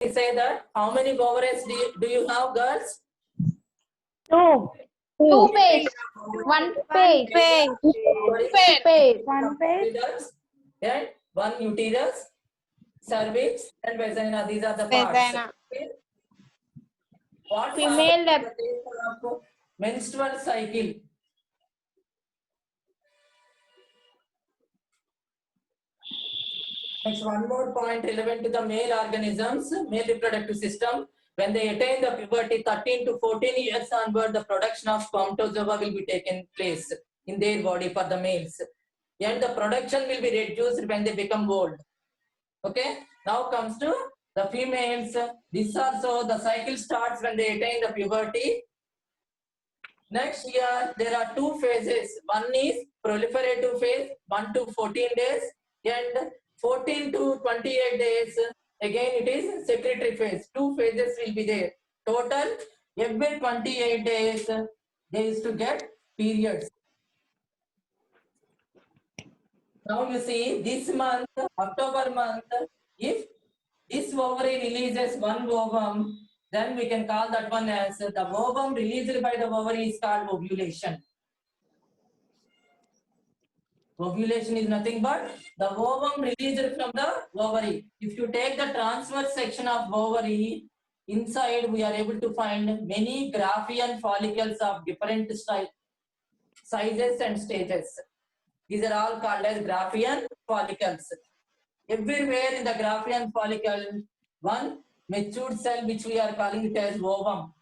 say that how many ovaries do you have, girls? Two. Two pairs. One pair. Page. One page. Uterus and one uterus, cervix and vagina. These are the parts. Vagina. Okay? What Female happens in the case of menstrual cycle? Next, one more point relevant to the male organisms, male reproductive system. When they attain the puberty, 13 to 14 years onward, the production of spermatozoa will be taken place in their body for the males. And the production will be reduced when they become old. Okay, now comes to the females. This also, the cycle starts when they attain the puberty. Next year, there are two phases. One is proliferative phase, 1 to 14 days, and 14 to 28 days. Again, it is secretory phase. Two phases will be there. Total, every 28 days, they used to get periods. Now you see, this month, October month, if this ovary releases one ovum, then we can call that one as the ovum released by the ovary is called ovulation. Ovulation is nothing but the ovum released from the ovary. If you take the transverse section of ovary, inside we are able to find many Graafian follicles of different sizes and stages. These are all called as Graafian follicles. Everywhere in the Graafian follicle, one matured cell which we are calling it as ovum.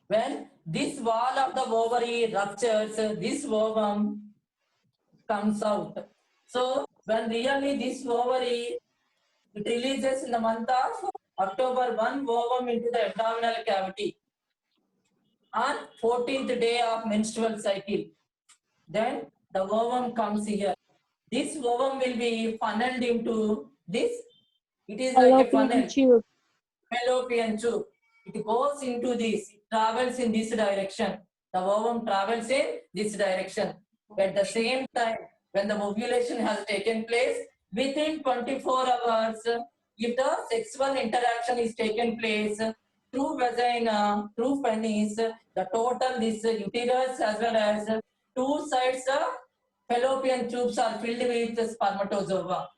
When this wall of the ovary ruptures, this ovum comes out. So when really this ovary, it releases in the month of October, one ovum into the abdominal cavity on 14th day of menstrual cycle. Then the ovum comes here. This ovum will be funneled into this. It is like a funnel. Tube. Fallopian tube. It goes into this. It travels in this direction. The ovum travels in this direction. At the same time, when the ovulation has taken place, within 24 hours, if the sexual interaction is taken place through vagina, through penis, the total this uterus as well as two sides of fallopian tubes are filled with spermatozoa.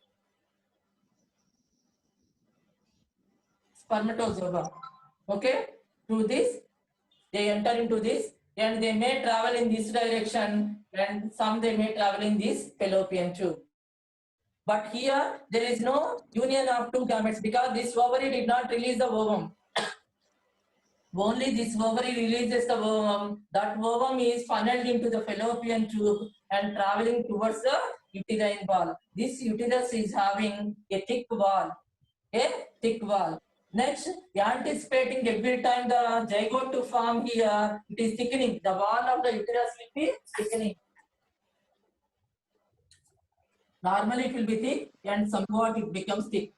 Spermatozoa. Okay, through this, they enter into this and they may travel in this direction and some they may travel in this fallopian tube. But here, there is no union of two gametes because this ovary did not release the ovum. Only this ovary releases the ovum. That ovum is funneled into the fallopian tube and traveling towards the uterine wall. This uterus is having a thick wall. A thick wall. Next, anticipating every time the zygote to form here, it is thickening. The wall of the uterus will be thickening. Normally it will be thick and somewhat it becomes thick.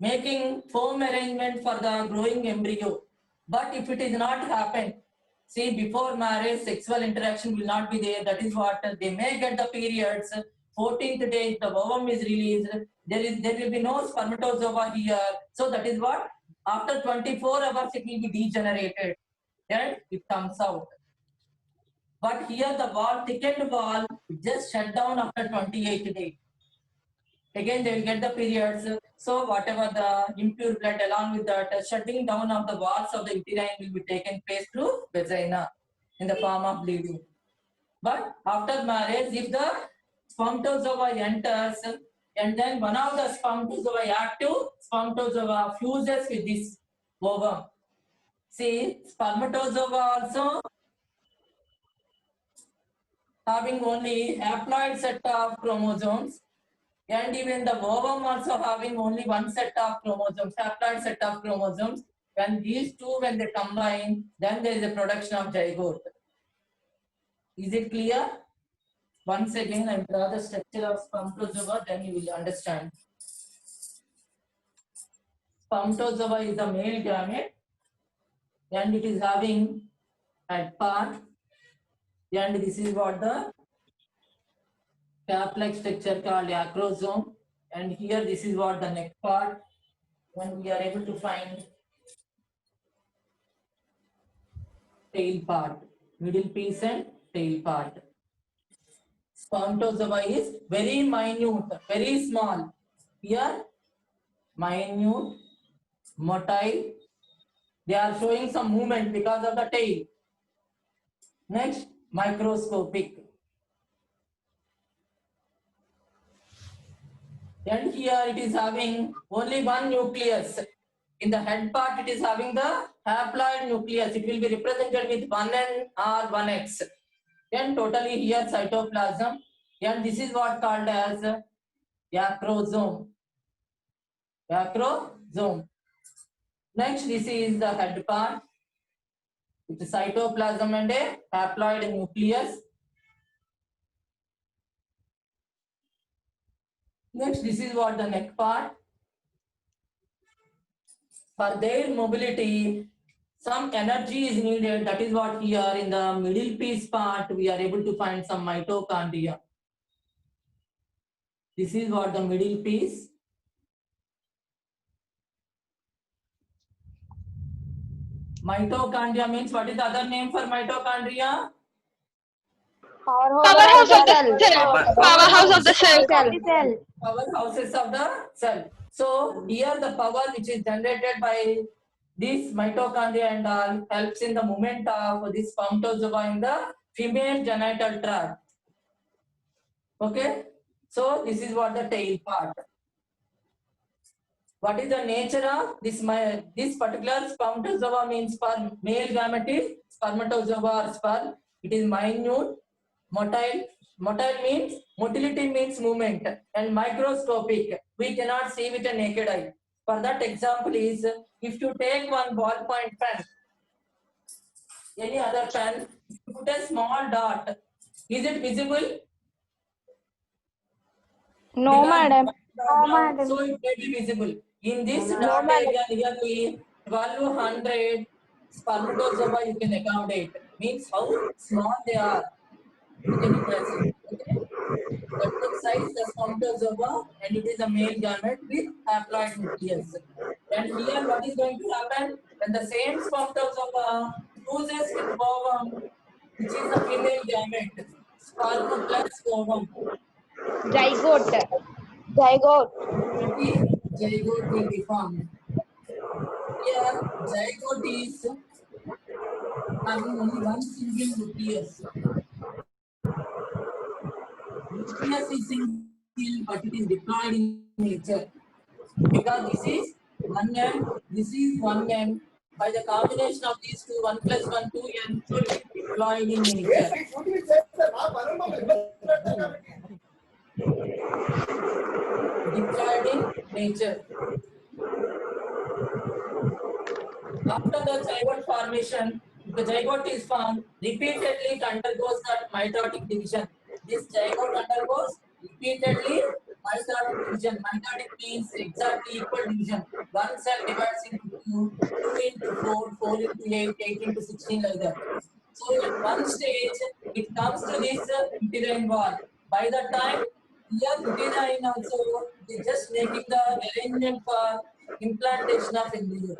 Making foam arrangement for the growing embryo. But if it is not happened, see before marriage, sexual interaction will not be there. That is what they may get the periods. 14th day, the ovum is released. There will be no spermatozoa here. So that is what after 24 hours it will be degenerated and it comes out. But here the wall, thickened wall, just shut down after 28th day. Again, they will get the periods. So whatever the impure blood along with that shutting down of the walls of the uterine will be taken place through vagina in the form of bleeding. But after marriage, if the spermatozoa enters and then one of the spermatozoa, active spermatozoa fuses with this ovum. See, spermatozoa also having only haploid set of chromosomes. And even the ovum also having only one set of chromosomes, haploid set of chromosomes. When these two, when they combine, then there is a production of zygote. Is it clear? Once again, I will draw the structure of spermatozoa, then you will understand. Spermatozoa is a male gamete, and it is having at part, and this is what the cap-like structure called acrosome. And here this is what the neck part. When we are able to find tail part, middle piece and tail part. Spermatozoa is very minute, very small. Here, minute, motile. They are showing some movement because of the tail. Next, microscopic. And here it is having only one nucleus. In the head part, it is having the haploid nucleus. It will be represented with 1N or 1X. Then totally here cytoplasm. And this is what called as acrosome. Acrosome. Next, this is the head part. It's cytoplasm and a haploid nucleus. Next, this is what the neck part. For their mobility, some energy is needed. That is what here in the middle piece part, we are able to find some mitochondria. This is what the middle piece. Mitochondria means, what is the other name for mitochondria? Powerhouse of the cell. Powerhouse of the cell. Powerhouses of the cell. So here the power which is generated by this mitochondria and all helps in the movement of this spermatozoa in the female genital tract. Okay, so this is what the tail part. What is the nature of this? This particular spermatozoa means for male gamete is spermatozoa or sperm. It is minute, motile. Motile means motility means movement, and microscopic. We cannot see with a naked eye. For that example is, if you take one ballpoint pen, any other pen, put a small dot. Is it visible? No, Because madam. background, so it may be visible. In this dot area nearly 1200 spermatozoa you can accommodate. Means how small they are. You can imagine. Okay? That's the size the spermatozoa, and it is a male gamete with haploid nucleus. And here what is going to happen? When the same spermatozoa fuses with ovum, which is the female gamete, sperm plus ovum. Zygote. Zygote will be formed. Here, zygote is having only one single nucleus. Nucleus is single, but it is deployed in nature. Because this is 1N, this is 1N. By the combination of these two, 1 plus 1, 2N, so it is deployed in nature. Deployed in nature. After the zygote formation, the zygote is formed, repeatedly it undergoes that mitotic division. This zygote undergoes repeatedly mitotic division. Mitotic means exactly equal division. One cell divides into 2, 2 into 4, 4 into 8, 8 into 16 like that. So at one stage, it comes to this uterine wall. By the time here uterine also, they just making the arrangement for implantation of embryo.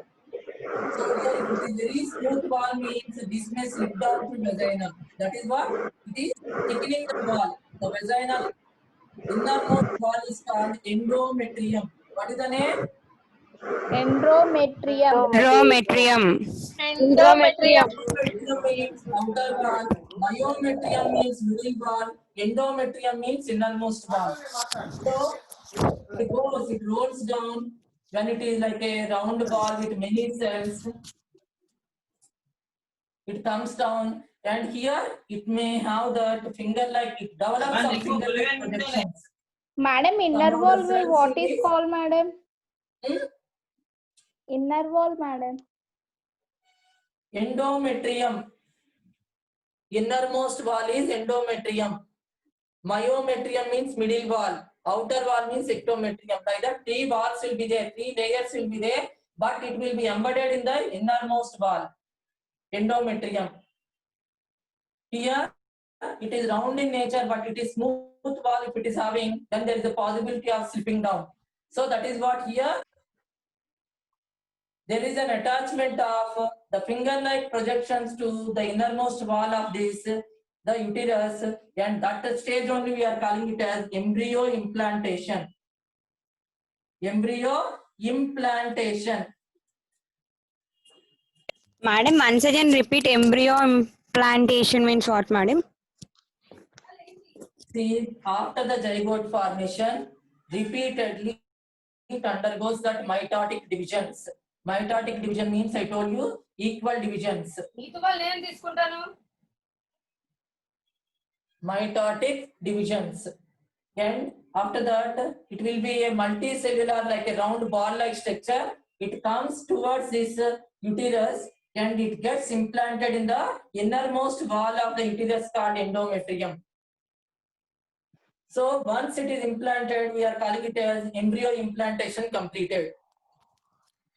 So here it is very smooth wall means this may slip down to vagina. That is what it is thickening the wall. The vaginal innermost wall is called endometrium. What is the name? Endometrium. Endometrium means outer wall. Myometrium means middle wall. Endometrium means innermost wall. So it rolls down when it is like a round ball with many cells. It comes down, and here it may have that finger-like, it develops some finger-like projections. Madam, inner wall में what is called, madam? Inner wall, madam. Endometrium. Innermost wall is endometrium. Myometrium means middle wall. Outer wall means ectometrium. Like that, 3 walls will be there, 3 layers will be there, but it will be embedded in the innermost wall. Endometrium. Here it is round in nature, but it is smooth wall, if it is having, then there is a possibility of slipping down. So that is what here. There is an attachment of the finger-like projections to the innermost wall of this, the uterus, and that stage only we are calling it as embryo implantation. Embryo implantation. Madam, once again repeat, embryo implantation means what, madam? See, after the zygote formation, repeatedly it undergoes that mitotic divisions. Mitotic division means, I told you, equal divisions. Mitotic divisions. And after that, it will be a multicellular, like a round ball-like structure. It comes towards this uterus and it gets implanted in the innermost wall of the uterus called endometrium. So once it is implanted, we are calling it as embryo implantation completed.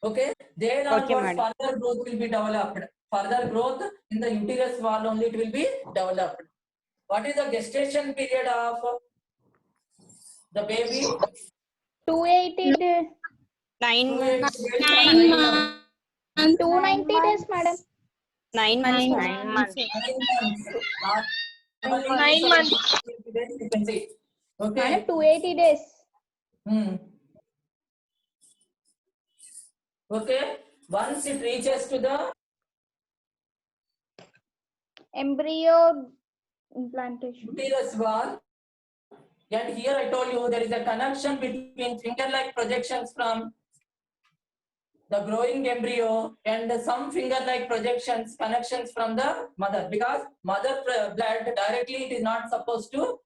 Okay, there onwards further growth will be developed. Further growth in the uterus wall only it will be developed. What is the gestation period of the baby? 280 days. 9 months. 290 days, madam. 9 months. 9 months. 9 months. You can say. Okay. Madam, 280 days. Okay. Once it reaches to the Embryo implantation. uterus wall, and here I told you there is a connection between finger-like projections from the growing embryo and some finger-like projections, connections from the mother, because mother blood directly it is not supposed to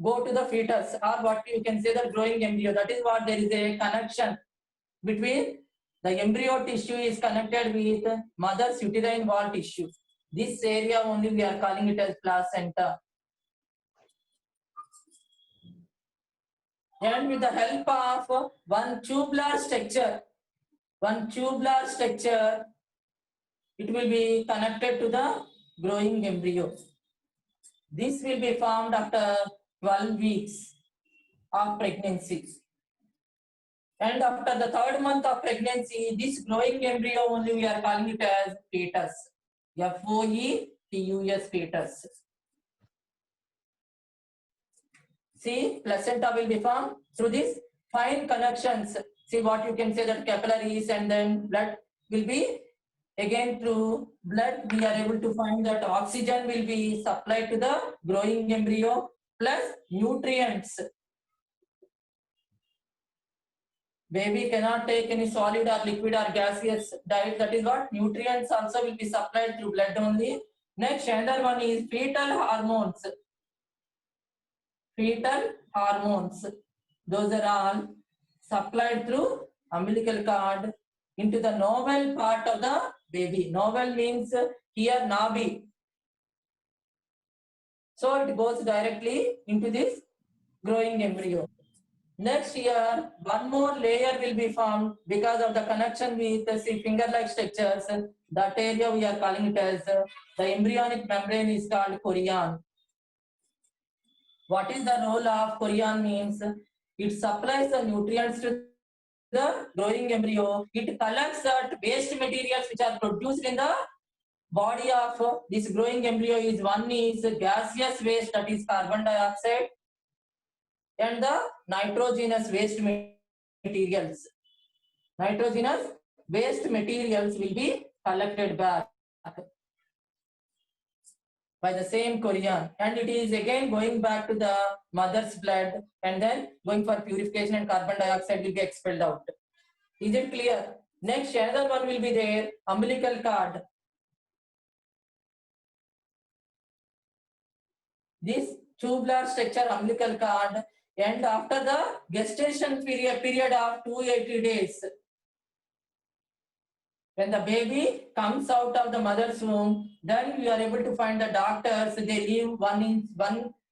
go to the fetus, or what you can say the growing embryo. That is what there is a connection between the embryo tissue is connected with mother's uterine wall tissue. This area only we are calling it as placenta. And with the help of one tubular structure, it will be connected to the growing embryo. This will be formed after 12 weeks of pregnancy. And after the 3rd month of pregnancy, this growing embryo only we are calling it as fetus. FOETUS, fetus. See, placenta will be formed through these fine connections. See what you can say that capillaries, and then blood will be, again through blood we are able to find that oxygen will be supplied to the growing embryo plus nutrients. Baby cannot take any solid or liquid or gaseous diet. That is what nutrients also will be supplied through blood only. Next, another one is fetal hormones. Fetal hormones. Those are all supplied through umbilical cord into the navel part of the baby. Navel means here nabi. So it goes directly into this growing embryo. Next year, one more layer will be formed because of the connection with the finger-like structures. That area we are calling it as the embryonic membrane is called chorion. What is the role of chorion means? It supplies the nutrients to the growing embryo. It collects that waste materials which are produced in the body of this growing embryo. Is one is gaseous waste, that is carbon dioxide, and the nitrogenous waste materials. Nitrogenous waste materials will be collected back by the same chorion, and it is again going back to the mother's blood and then going for purification, and carbon dioxide will be expelled out. Is it clear? Next, another one will be there, umbilical cord. This tubular structure, umbilical cord, and after the gestation period of 280 days, when the baby comes out of the mother's womb, then we are able to find the doctors, they leave 1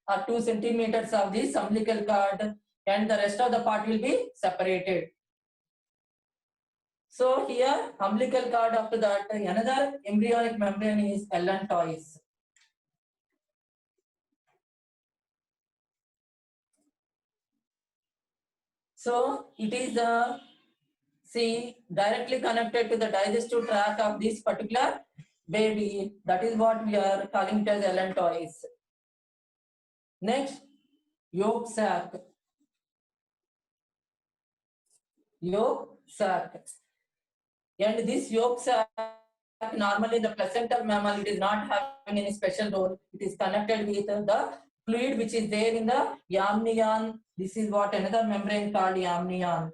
or 2 centimeters of this umbilical cord, and the rest of the part will be separated. So here, umbilical cord, after that, another embryonic membrane is allantois. So it is the directly connected to the digestive tract of this particular baby. That is what we are calling it as allantois. Next, yolk sac. Yolk sac. And this yolk sac, normally the placental mammal, it is not having any special role. It is connected with the fluid which is there in the amnion. This is what another membrane called amnion.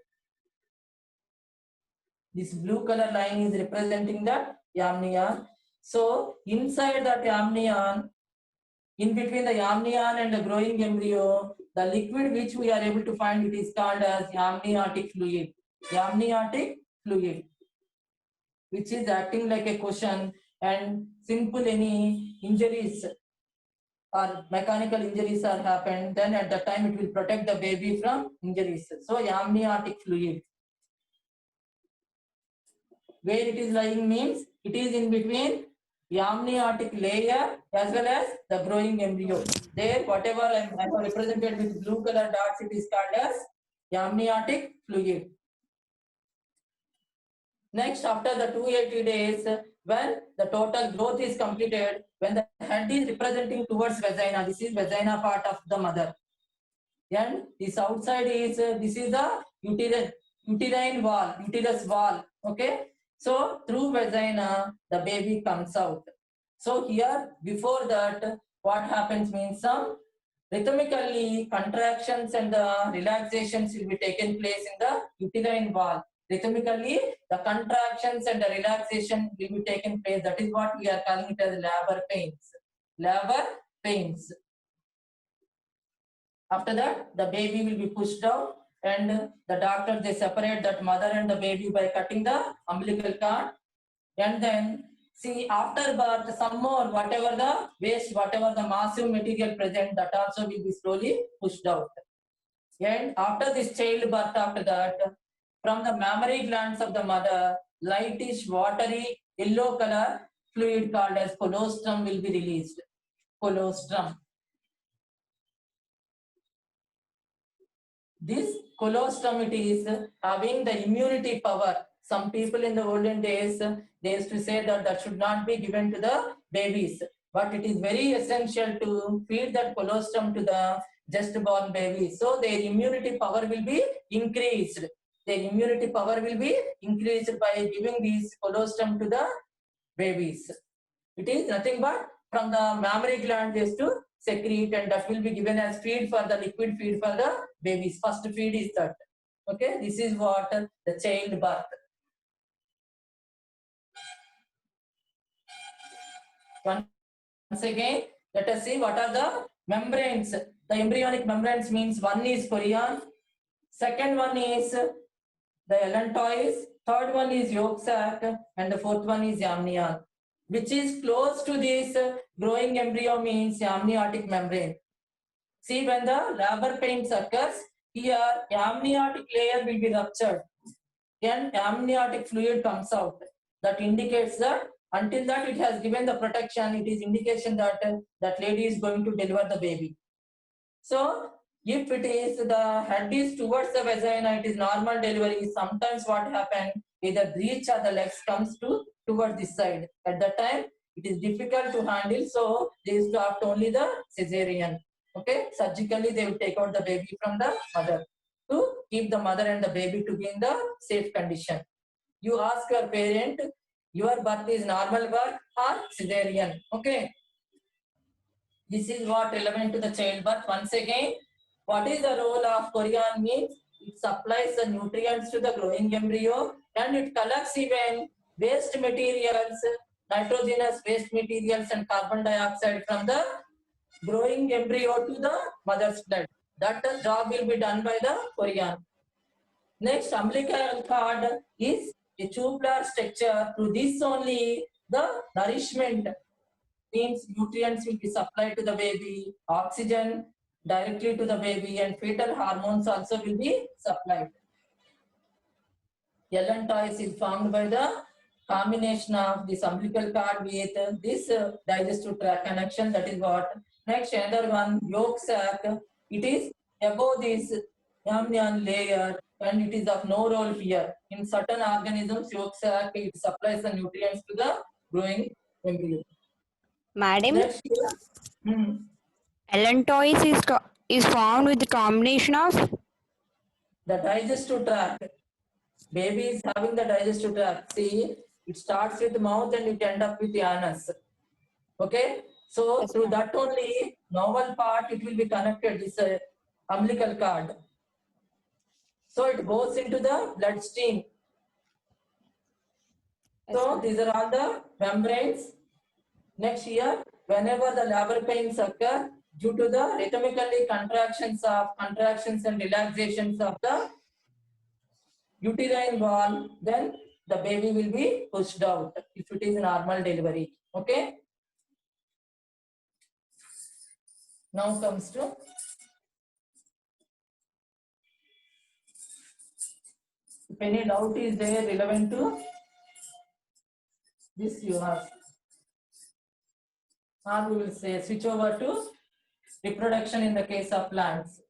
This blue color line is representing the amnion. So inside that amnion, in between the amnion and the growing embryo, the liquid which we are able to find, it is called as amniotic fluid. Amniotic fluid, which is acting like a cushion, and simple any injuries or mechanical injuries are happened, then at that time it will protect the baby from injuries. So amniotic fluid. Where it is lying means it is in between the amniotic layer as well as the growing embryo. There, whatever I have represented with blue color dots, it is called as amniotic fluid. Next, after the 280 days, when the total growth is completed, when the head is representing towards vagina, this is vagina part of the mother. And this outside is, this is the uterine wall, uterus wall, okay? So through vagina, the baby comes out. So here, before that, what happens means some rhythmically contractions and the relaxations will be taken place in the uterine wall. Rhythmically, the contractions and the relaxation will be taken place. That is what we are calling it as labor pains. Labor pains. After that, the baby will be pushed out, and the doctor, they separate that mother and the baby by cutting the umbilical cord. And then, see, after birth, some more, whatever the waste, whatever the massive material present, that also will be slowly pushed out. And after this childbirth, after that, from the mammary glands of the mother, lightish, watery, yellow color fluid called as colostrum will be released. Colostrum. This colostrum, it is having the immunity power. Some people in the olden days, they used to say that that should not be given to the babies. But it is very essential to feed that colostrum to the just born babies. So their immunity power will be increased. Their immunity power will be increased by giving this colostrum to the babies. It is nothing but from the mammary gland is to secrete, and that will be given as feed for the liquid feed for the babies. First feed is that. Okay, this is what the childbirth. Once again, let us see what are the membranes. The embryonic membranes means one is chorion, second one is the allantois, third one is yolk sac, and the fourth one is amnion. Which is close to this growing embryo means amniotic membrane. See, when the labor pains occurs, here amniotic layer will be ruptured and amniotic fluid comes out. That indicates that until that it has given the protection, it is indication that that lady is going to deliver the baby. So if it is the head is towards the vagina, it is normal delivery. Sometimes what happens, either breech or the legs comes towards this side. At that time, it is difficult to handle. So they used to opt only the cesarean. Okay, surgically they will take out the baby from the mother to keep the mother and the baby to be in the safe condition. You ask your parent, your birth is normal birth or cesarean. Okay. This is what relevant to the childbirth. Once again, what is the role of chorion means? It supplies the nutrients to the growing embryo and it collects even waste materials, nitrogenous waste materials and carbon dioxide from the growing embryo to the mother's blood. That job will be done by the chorion. Next, umbilical cord is a tubular structure. Through this only the nourishment means nutrients will be supplied to the baby, oxygen directly to the baby, and fetal hormones also will be supplied. Allantois is formed by the combination of this umbilical cord with this digestive tract connection. That is what. Next, another one, yolk sac. It is above this amnion layer, and it is of no role here. In certain organisms, yolk sac, it supplies the nutrients to the growing embryo. Madam, Next here, allantois is formed with the combination of the digestive tract. Baby is having the digestive tract. See, it starts with mouth and it end up with the anus. Okay, so Yes, through ma'am. that only novel part it will be connected. This umbilical cord. So it goes into the bloodstream. So these are all the membranes. Next here, whenever the labor pains occur due to the rhythmically contractions and relaxations of the uterine wall, then the baby will be pushed out if it is a normal delivery. Okay. Now comes to if any doubt is there relevant to this you have. Now we will say switch over to reproduction in the case of plants.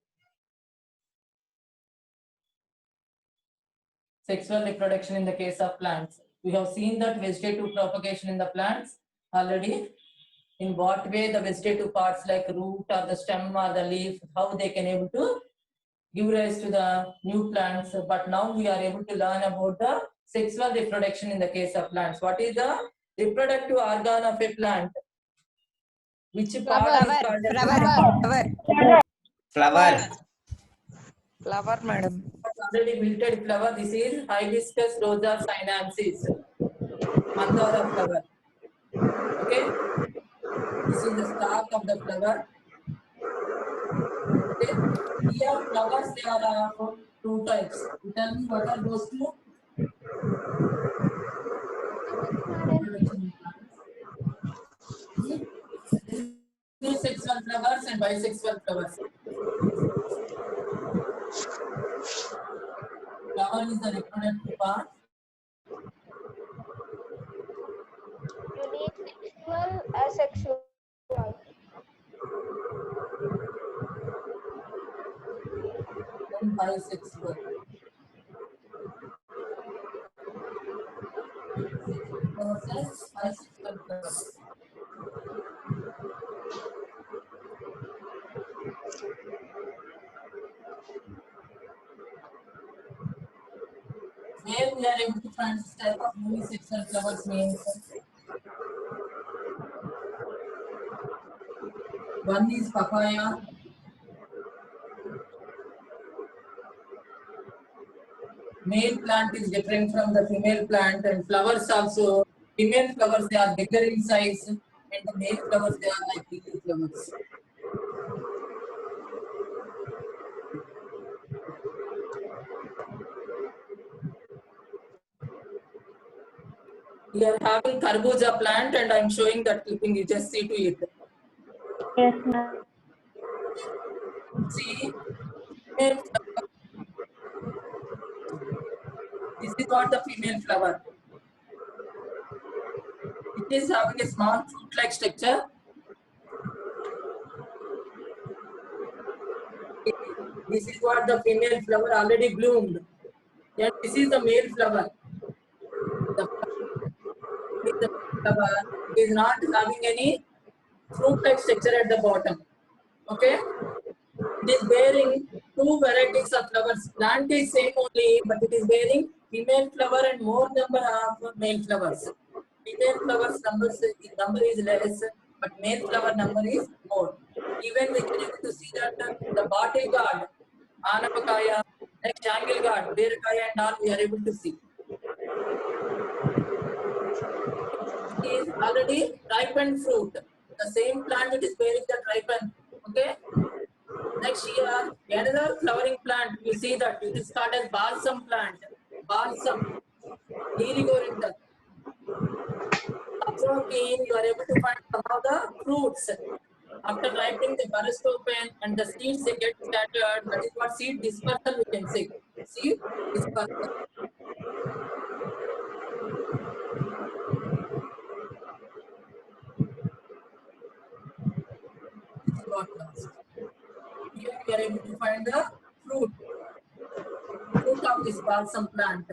Sexual reproduction in the case of plants. We have seen that vegetative propagation in the plants already. In what way the vegetative parts like root or the stem or the leaf, how they can able to give rise to the new plants. But now we are able to learn about the sexual reproduction in the case of plants. What is the reproductive organ of a plant? Which part is called as Flower. Flower, madam. already wilted flower? This is Hibiscus rosa sinensis, Mandara flower. Okay, this is the stalk of the flower. Okay, here flowers there are two types. You tell me what are those two? Sexual flowers and bisexual flowers. Flower is the reproductive part. Unisexual, asexual. And bisexual. Flowers and bisexual flowers. Where we are able to find this type of unisexual flowers means one is papaya, male plant is different from the female plant, and flowers also, female flowers they are bigger in size and the male flowers they are like little flowers. We are having tarbuja plant and I am showing that clipping, you just see to it. Yes, ma'am. See, female flower. This is what the female flower. It is having a small fruit-like structure. This is what the female flower already bloomed. And this is the male flower. The flower is not having any fruit-like structure at the bottom. Okay? It is bearing two varieties of flowers. Plant is same only, but it is bearing female flower and more number of male flowers. Female flowers number is less, but male flower number is more. Even we can able to see that the bottle guard, Anapakaya, next angle guard, Bearkaya and all we are able to see. It is already ripened fruit. The same plant it is bearing the ripened. Okay. Next year, another flowering plant, you see that it is called as balsam plant. Balsam, Lirigorinda. Again, you are able to find some of the fruits. After ripening, they burst open and the seeds they get scattered. That is what seed dispersal we can say. Seed dispersal. This is what comes. Here we are able to find the fruit. balsam plant.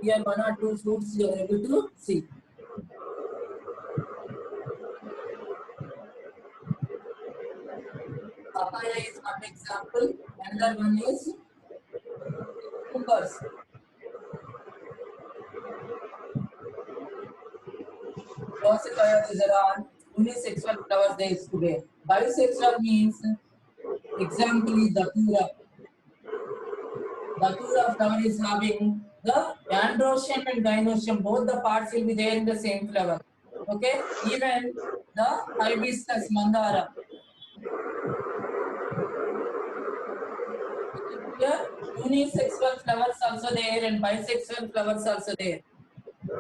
Here one or two fruits you are able to see. Papaya is one example. Another one is cucumbers. Gossypia, these are all unisexual flowers there is today. Bisexual means, example is datura. Datura flower is having the androecium and gynoecium, both the parts will be there in the same flower. Okay, even the hibiscus mandara. Here, unisexual flowers also there and bisexual flowers also there.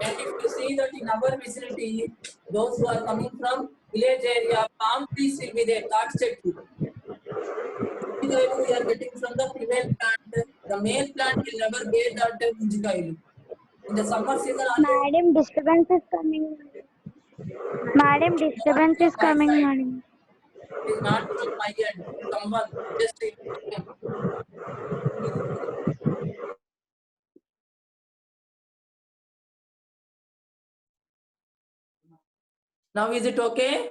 And if you see that in our vicinity, those who are coming from village area, palm trees will be there, tat chettu. We are getting from the female plant. The male plant will never bear that munjikailu. In the summer season, Madam, disturbance is coming. Madam, disturbance is coming, madam. it is not from my end. Someone just now is it okay?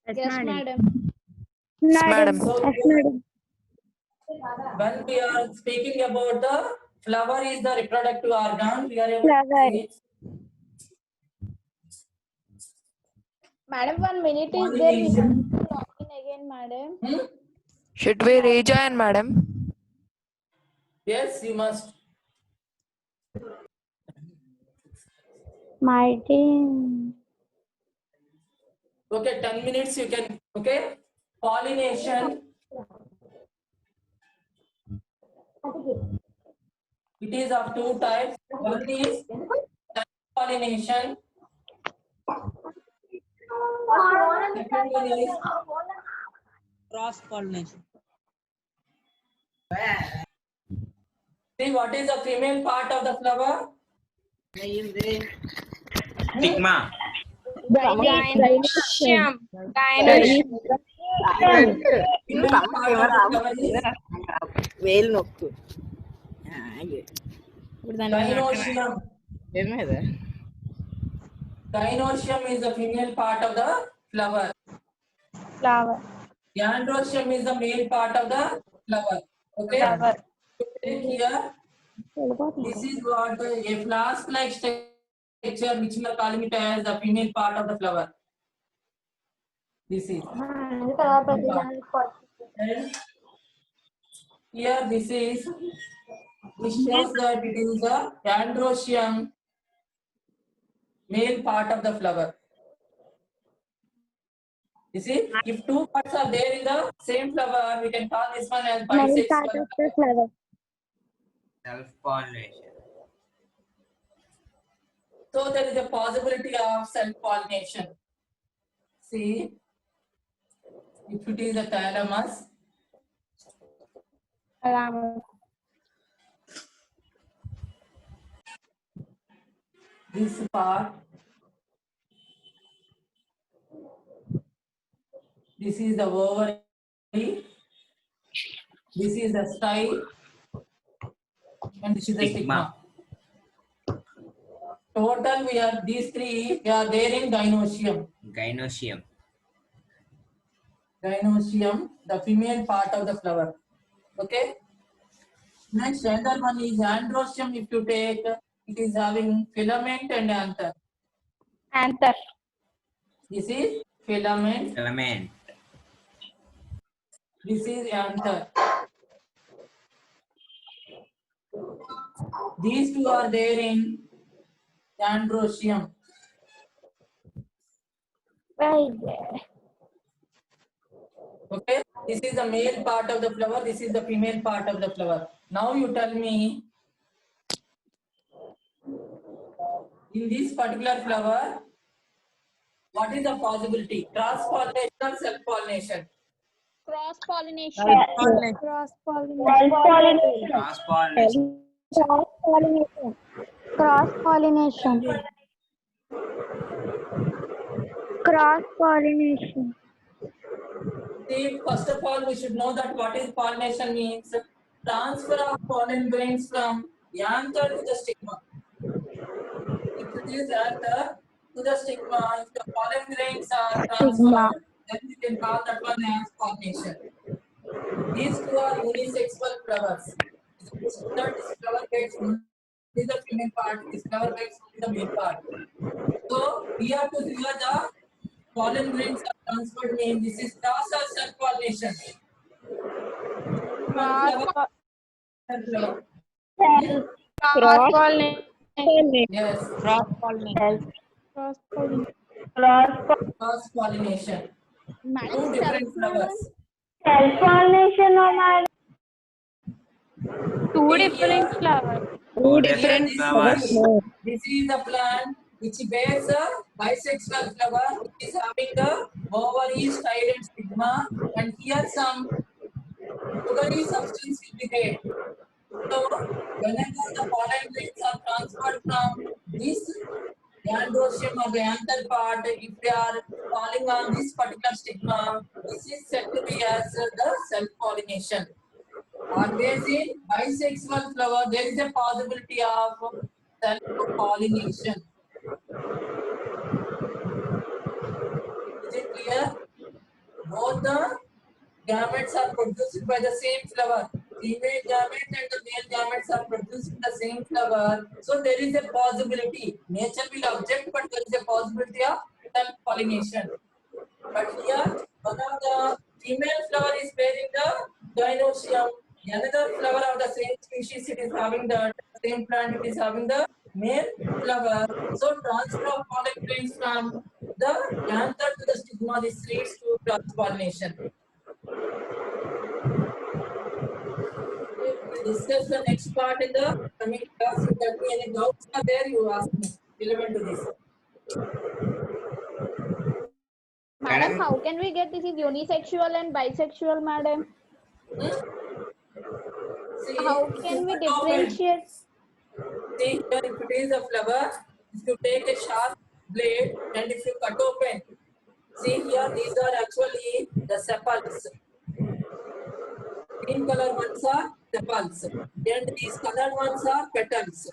Yes, madam. Madam. So Yes, madam. when we are speaking about the flower is the reproductive organ, we are able Flower. to see Madam, 1 minute is there. We pollination. have to log in again, madam. Should we rejoin, madam? Yes, you must. Madam. Okay, 10 minutes you can. Okay, pollination. It is of two types. One is pollination. Second one is Cross pollination. see what is the female part of the flower? Stigma. Gynoecium. Female part of the flower is వేలు నొక్కు gynoecium. Gynoecium is the female part of the flower. Flower. Androecium is the male part of the flower. Okay. Flower. Take here. This is what a flask-like structure which we are calling it as the female part of the flower. This is. And here this is. This shows that it is the androecium male part of the flower. You see, if two parts are there in the same flower, we can call this one as Male part bisexual. of the flower. Self-pollination. So there is a possibility of self-pollination. See, if it is the thalamus, this part, this is the ovary, this is the style, and this is the stigma. Total, we are these three. We are there in gynoecium. Gynoecium. Gynoecium, the female part of the flower. Okay. Next, another one is androecium. If you take, it is having filament and anther. Anther. This is filament. Filament. This is anther. These two are there in androecium. Right there. Okay. This is the male part of the flower. This is the female part of the flower. Now you tell me, in this particular flower, what is the possibility? Cross pollination or self pollination? Cross pollination. Cross pollination. Cross-pollination. Cross pollination. Cross pollination. Cross pollination. See, first of all, we should know that what is pollination means. Transfer of pollen grains from anther to the stigma. If it is anther to the stigma, if the pollen grains are transferred, then we can call that one as pollination. These two are unisexual flowers. This flower gets only the female part, this flower gets only the male part. So here to here the pollen grains are transferred mean this is cross or self pollination. Cross pollination. Yes, Cross pollination. Cross pollination. cross pollination. Madam, Two different flowers. Self pollination or madam? Two different flowers. Two different flowers. This is the plant which bears a bisexual flower which is having the ovaries, style and stigma, and here some sugary substance will be there. So whenever the pollen grains are transferred from this androecium or the anther part, if they are falling on this particular stigma, this is said to be as the self-pollination. Always in bisexual flower, there is a possibility of self-pollination. Is it clear? Both the gametes are produced by the same flower. Female gamete and the male gametes are produced in the same flower. So there is a possibility. Nature will object, but there is a possibility of self-pollination. But here, one of the female flower is bearing the gynoecium. Another flower of the same species, it is having the same plant, it is having the male flower. So transfer of pollen grains from the anther to the stigma, this leads to cross pollination. We discuss the next part in the coming class. If there be any doubts are there, you ask me relevant to this. Madam, how can we get this is unisexual and bisexual, madam? See, How can we differentiate? See here, if it is a flower, if you take a sharp blade and if you cut open, see here, these are actually the sepals. Green color ones are sepals, and these colored ones are petals.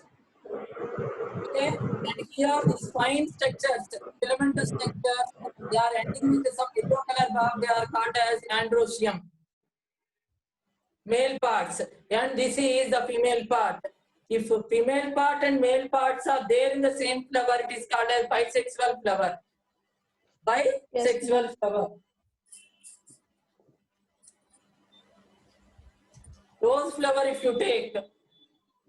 Okay, and here these fine structures, filamentous structures, they are ending with some yellow color barb, they are called as androecium. Male parts, and this is the female part. If female part and male parts are there in the same flower, it is called as bisexual flower. Bisexual flower. Rose flower, if you take,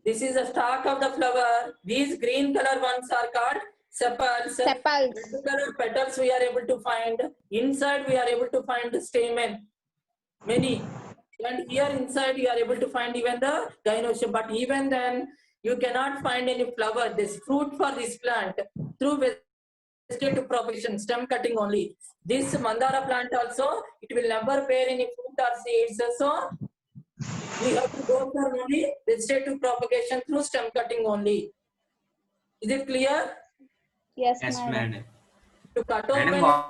this is the stalk of the flower. These green color ones are called sepals. Sepals. Red color petals we are able to find. Inside we are able to find the stamen. Many. And here inside you are able to find even the gynoecium. But even then, you cannot find any flower. This fruit for this plant through vegetative propagation, stem cutting only. This mandara plant also, it will never bear any fruit or seeds. So we have to go for only vegetative propagation through stem cutting only. Is it clear? Yes, Yes, madam. madam. To cut Madam, open.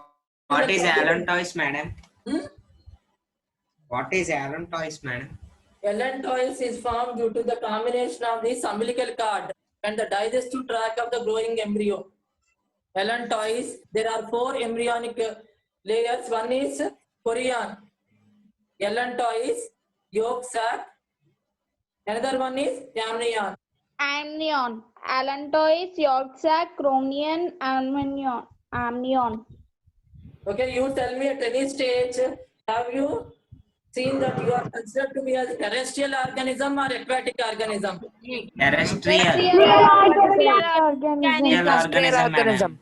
what is allantois, madam? Hmm? What is allantois, madam? Allantois is formed due to the combination of the umbilical cord and the digestive tract of the growing embryo. Allantois, there are 4 embryonic layers. One is chorion, allantois, yolk sac. Another one is amnion. Amnion. Allantois, yolk sac, chorion, amnion. Okay, you tell me at any stage, have you seen that you are considered to be a terrestrial organism or aquatic organism? Terrestrial. Organism. Organism, madam.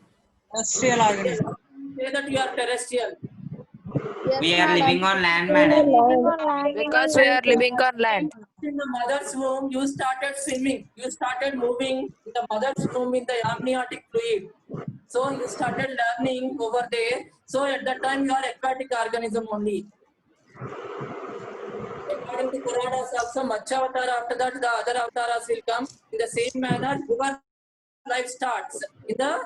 Terrestrial organism. Say that you are terrestrial. Yes, We are madam. living on land, madam. Because we are living on land. In the mother's womb, you started swimming. You started moving in the mother's womb in the amniotic fluid. So you started learning over there. So at that time, you are aquatic organism only. According to Puranas also, Matsyavatara, after that the other avatars will come. In the same manner, your life starts in the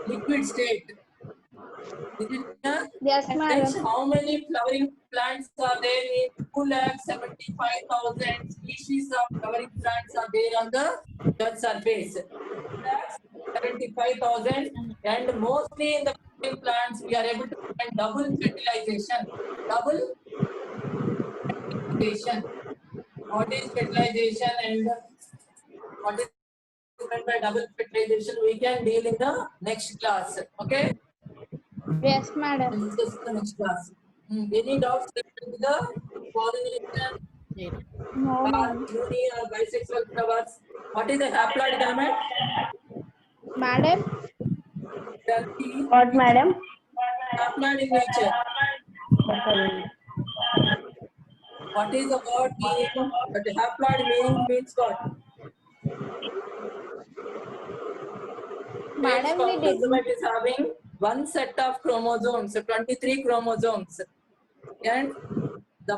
Liquid state. Is it clear? Yes, madam. Next, how many flowering plants are there in 2,75,000 species of flowering plants are there on the Earth surface? 2,75,000, and mostly in the flowering plants we are able to find double fertilization. Double fertilization. What is fertilization and what is meant by double fertilization? We can deal in the next class. Okay. Yes, madam. We'll discuss in the next class. Any doubts related to the pollination, No, ma'am. uni or bisexual flowers? What is the haploid gamete? Madam. What, madam? Haploid in nature. What is the word meaning? But haploid meaning means what? Madam, we did. Gamete is having one set of chromosomes, 23 chromosomes, and the